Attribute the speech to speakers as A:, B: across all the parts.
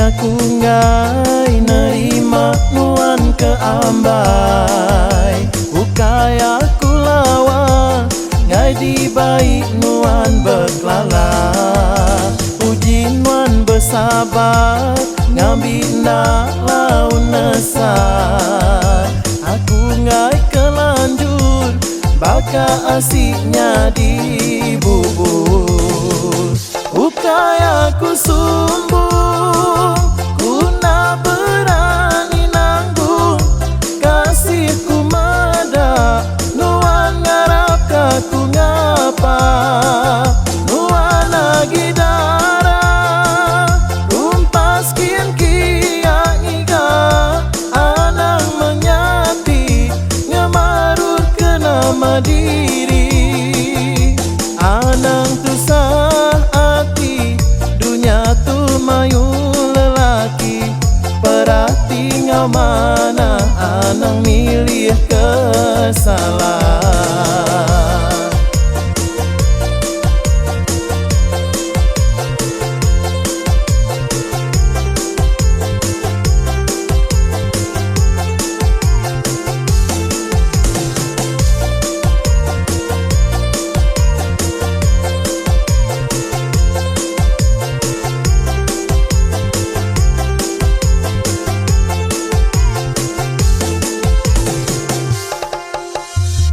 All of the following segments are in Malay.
A: aku ngai nerima nuan ke ambai. Ukai aku lawa ngai di baik nuan berkelala. Uji nuan bersabar ngambil nak laun nesar. Aku ngai kelanjur baka asiknya dibubur. Ukai aku sumbung, ku nak berani nanggung. Kasihku mada, nuan ngarap kaku ngapa. Nuan lagi darah, rumpas kian kian iga. Anang menyati, ngemarur ke nama diri. Anang tu sahati, dunia tu mayu lelaki. Perhati ngau mana anang milih kesalahan.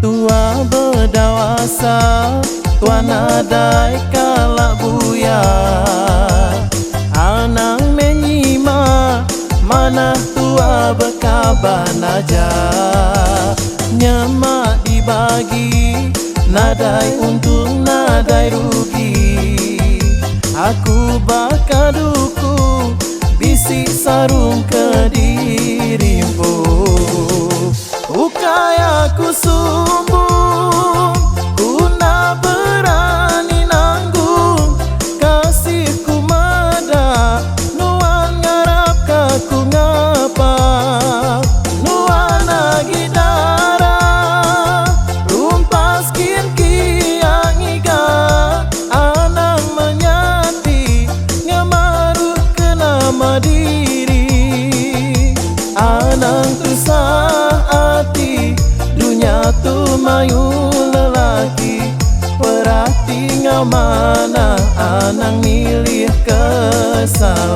A: Tua berdawasa, tuan adai kalak buya. Anang menyima, mana tua berkabar naja. Nyemak dibagi, nadai untung nadai rugi. Aku bakaduku, bisik sarung ke dirimu. Ukai aku sumbung, ku nak berani nanggung. Kasihku mada, nuan ngarap kaku ngapa. Nuan lagi darah, rumpas kian kian iga. Anang menyati, ngemaruh ke nama diri. Anang tu sahati, dunia tu mayu lelaki. Perhati ngau mana anang milih kesalahan.